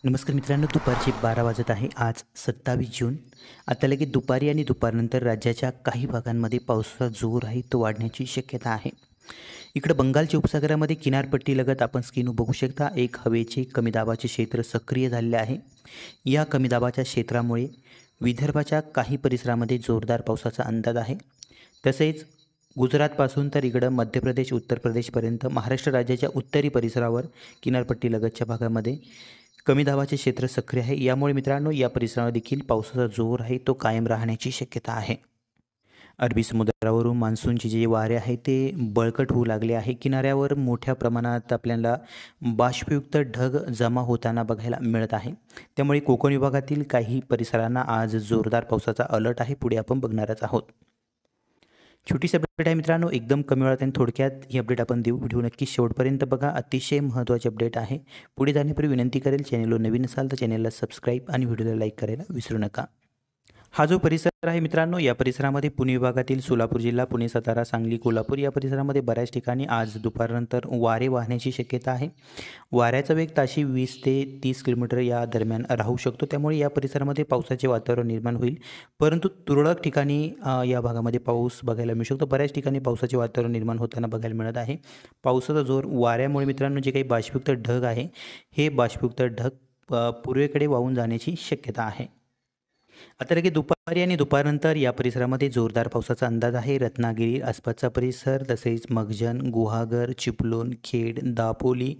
नमस्कार मित्रांनो, दुपारचे 12 वाजत आहे. आज 27 जून. आता लगेच दुपारी आणि दुपारनंतर राज्याच्या काही भागांमध्ये पावसाचा जोर आहे तो वाढण्याची शक्यता आहे. इकडं बंगालच्या उपसागरामध्ये किनारपट्टीलगत आपण स्क्रीनवर बघू शकता एक हवेचे कमी दाबाचे क्षेत्र सक्रिय झालेले आहे. या कमी दाबाच्या क्षेत्रामुळे विदर्भाच्या काही परिसरामध्ये जोरदार पावसाचा अंदाज आहे. तसेच गुजरातपासून तर इकडं मध्य प्रदेश, उत्तर प्रदेशपर्यंत महाराष्ट्र राज्याच्या उत्तरी परिसरावर किनारपट्टीलगतच्या भागामध्ये कमी दाबाचे क्षेत्र सक्रिय आहे. यामुळे मित्रांनो या परिसरावर देखील पावसाचा जोर आहे तो कायम राहण्याची शक्यता आहे. अरबी समुद्रावरून मान्सूनचे जे वारे आहे ते बळकट होऊ लागले आहे. किनाऱ्यावर मोठ्या प्रमाणात आपल्याला बाष्पयुक्त ढग जमा होताना बघायला मिळत आहे. त्यामुळे कोकण विभागातील काही परिसरांना आज जोरदार पावसाचा अलर्ट आहे. पुढे आपण बघणारच आहोत. छोटीशी अपडेट आहे मित्रांनो, एकदम कमी वेळात आणि थोडक्यात ही अपडेट आपण देऊ. व्हिडिओ नक्की शेवटपर्यंत बघा, अतिशय महत्त्वाची अपडेट आहे. पुढे जाण्यापूर्वी विनंती करेल, चॅनलवर नवीन असाल तर चॅनलला सबस्क्राईब आणि व्हिडिओला लाईक करायला विसरू नका. हा जो परिसर आहे मित्रांनो, या परिसरामध्ये पुणे विभागातील सोलापूर जिल्हा, पुणे, सातारा, सांगली, कोल्हापूर या परिसरामध्ये बऱ्याच ठिकाणी आज दुपारनंतर वारे वाहण्याची शक्यता आहे. वाऱ्याचा वेग ताशी 20 ते 30 किलोमीटर या दरम्यान राहू शकतो. त्यामुळे या परिसरामध्ये पावसाचे वातावरण निर्माण होईल. परंतु तुरळक ठिकाणी या भागामध्ये पाऊस बघायला मिळू शकतो. बऱ्याच ठिकाणी पावसाचे वातावरण निर्माण होताना बघायला मिळत आहे. पावसाचा जोर वाऱ्यामुळे मित्रांनो जे काही बाष्पयुक्त ढग आहे, हे बाष्पयुक्त ढग पूर्वेकडे वाहून जाण्याची शक्यता आहे. आता लगेच दुपारी आणि दुपारनंतर या परिसरामध्ये जोरदार पावसाचा अंदाज आहे. रत्नागिरी आसपासचा परिसर, तसेच मगजन, गुहागर, चिपळूण, खेड, दापोली,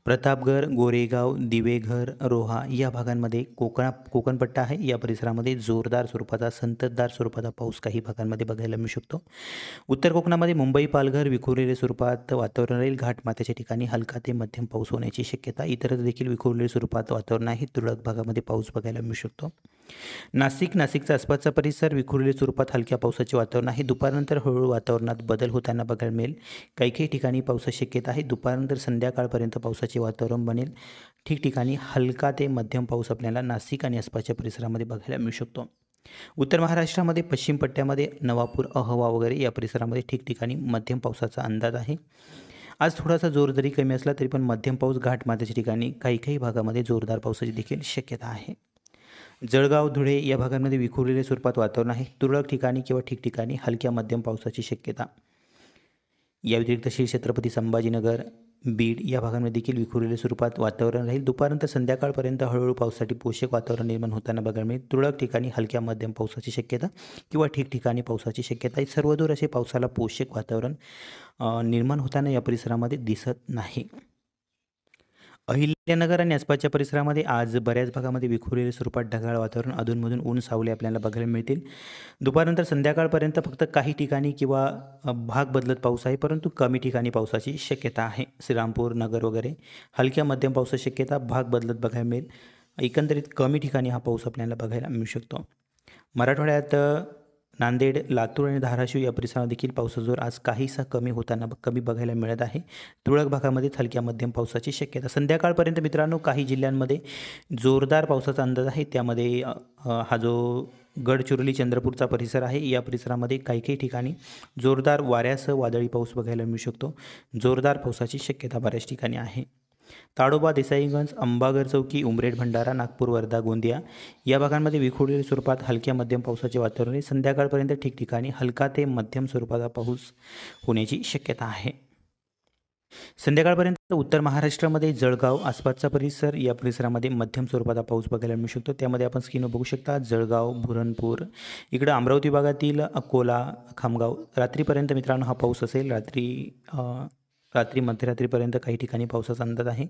प्रतापगड, गोरेगाव, दिवेघर, रोहा या भागांमध्ये कोकणपट्टा आहे. या परिसरामध्ये जोरदार स्वरूपाचा, संततधार स्वरूपाचा पाऊस काही भागांमध्ये बघायला मिळू शकतो. उत्तर कोकणामध्ये मुंबई, पालघर विखुरलेल्या स्वरूपात वातावरण राहील. घाटमाथ्याच्या ठिकाणी हलका ते मध्यम पाऊस होण्याची शक्यता. इतर देखील विखुरलेल्या स्वरूपात वातावरण आहे. तुरळक भागामध्ये पाऊस बघायला मिळू शकतो. नाशिकचा आसपासचा परिसर विखुरलेल्या स्वरूपात हलक्या पावसाचे वातावरण आहे. दुपारनंतर हळूहळू वातावरणात बदल होताना बघायला मिळेल. काही ठिकाणी पावसाची शक्यता आहे. दुपारनंतर संध्याकाळपर्यंत पावसाचे वातावरण बनेल. ठिकठिकाणी हलका ते मध्यम पाऊस आपल्याला नाशिक आणि आसपासच्या परिसरामध्ये बघायला मिळू शकतो. उत्तर महाराष्ट्रामध्ये पश्चिम पट्ट्यामध्ये नवापूर, अहवा वगैरे या परिसरामध्ये ठिकठिकाणी मध्यम पावसाचा अंदाज आहे. आज थोडासा जोर जरी कमी असला तरी पण मध्यम पाऊस घाटमाथ्याच्या ठिकाणी काही भागामध्ये जोरदार पावसाची देखील शक्यता आहे. जळगाव, धुळे या भागांमध्ये विखुरलेल्या स्वरूपात वातावरण आहे. तुरळक ठिकाणी किंवा ठिकठिकाणी हलक्या मध्यम पावसाची शक्यता. या व्यतिरिक्त श्री छत्रपती संभाजीनगर, बीड या भागांमध्ये देखील विखुरलेल्या स्वरूपात वातावरण राहील. दुपारनंतर संध्याकाळपर्यंत हळूहळू पावसासाठी पोषक वातावरण निर्माण होताना बघायला मिळेल. तुरळक ठिकाणी हलक्या मध्यम पावसाची शक्यता किंवा ठिकठिकाणी पावसाची शक्यता आहे. सर्वदूर असे पावसाला पोषक वातावरण निर्माण होताना या परिसरामध्ये दिसत नाही. अहिल्यानगर आणि आसपासच्या परिसरामध्ये आज बऱ्याच भागामध्ये विखुरलेल्या स्वरूपात ढगाळ वातावरण, अधूनमधून ऊन सावली आपल्याला बघायला मिळतील. दुपारनंतर संध्याकाळपर्यंत फक्त काही ठिकाणी किंवा भाग बदलत पाऊस आहे, परंतु कमी ठिकाणी पावसाची शक्यता आहे. श्रीरामपूर, नगर वगैरे हलक्या मध्यम पावसाची शक्यता, भाग बदलत बघायला मिळेल. एकंदरीत कमी ठिकाणी हा पाऊस आपल्याला बघायला मिळू शकतो. मराठवाड्यात नांदेड, लातूर आणि धाराशिव या परिसरात देखील पावसाचा जोर आज काहीसा कमी बघायला मिळत आहे. तुरळक भागामध्येच हलक्या मध्यम पावसाची शक्यता. संध्याकाळपर्यंत मित्रांनो काही जिल्ह्यांमध्ये जोरदार पावसाचा अंदाज आहे. त्यामध्ये हा जो गडचिरोली, चंद्रपूरचा परिसर आहे, या परिसरामध्ये काही ठिकाणी जोरदार वाऱ्यासह वादळी पाऊस बघायला मिळू शकतो. जोरदार पावसाची शक्यता बऱ्याच ठिकाणी आहे. ताडोबा, देसाईगंज, अंबागर चौकी, उमरेड, भंडारा, नागपूर, वर्धा, गोंदिया या भागांमध्ये विखुरलेल्या स्वरूपात हलक्या मध्यम पावसाचे वातावरण आहे. संध्याकाळपर्यंत ठिकठिकाणी हलका ते मध्यम स्वरूपाचा पाऊस होण्याची शक्यता आहे. संध्याकाळपर्यंत उत्तर महाराष्ट्रामध्ये जळगाव आसपासचा परिसर या परिसरामध्ये मध्यम स्वरूपाचा पाऊस बघायला मिळू शकतो. त्यामध्ये आपण स्क्रीनवर बघू शकता जळगाव, बुरनपूर, इकडं अमरावती भागातील अकोला, खामगाव रात्रीपर्यंत मित्रांनो हा पाऊस असेल. रात्री मध्यरात्रीपर्यंत काही ठिकाणी पावसाचा अंदाज आहे.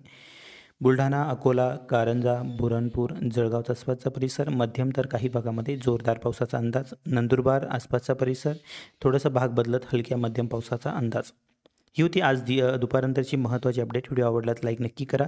बुलढाणा, अकोला, कारंजा, बुरनपूर, जळगावचा आसपासचा परिसर मध्यम तर काही भागामध्ये जोरदार पावसाचा अंदाज. नंदुरबार आसपासचा परिसर थोडासा भाग बदलत हलक्या मध्यम पावसाचा अंदाज. ही होती आज दुपारनंतरची महत्त्वाची अपडेट. व्हिडिओ आवडला तर लाईक नक्की करा.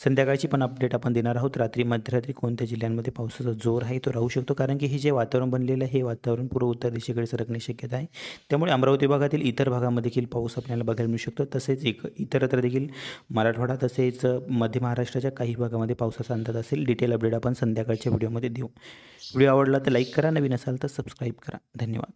संध्याकाळची पण अपडेट आपण देणार आहोत. मध्यरात्री कोणत्या जिल्ह्यांमध्ये पावसाचा जोर आहे तो राहू शकतो, कारण की हे जे वातावरण बनलेलं आहे हे वातावरण पूर्व उत्तर दिशेकडे सरकण्याची शक्यता आहे. त्यामुळे अमरावती भागातील इतर भागामध्ये देखील पाऊस आपल्याला बघायला मिळू शकतो. तसेच इतरत्र देखील मराठवाडा तसेच मध्य महाराष्ट्राच्या काही भागामध्ये पावसाचा अंदाज असेल. डिटेल अपडेट आपण संध्याकाळच्या व्हिडिओमध्ये देऊ. व्हिडिओ आवडला तर लाईक करा, नवीन असाल तर सबस्क्राईब करा. धन्यवाद.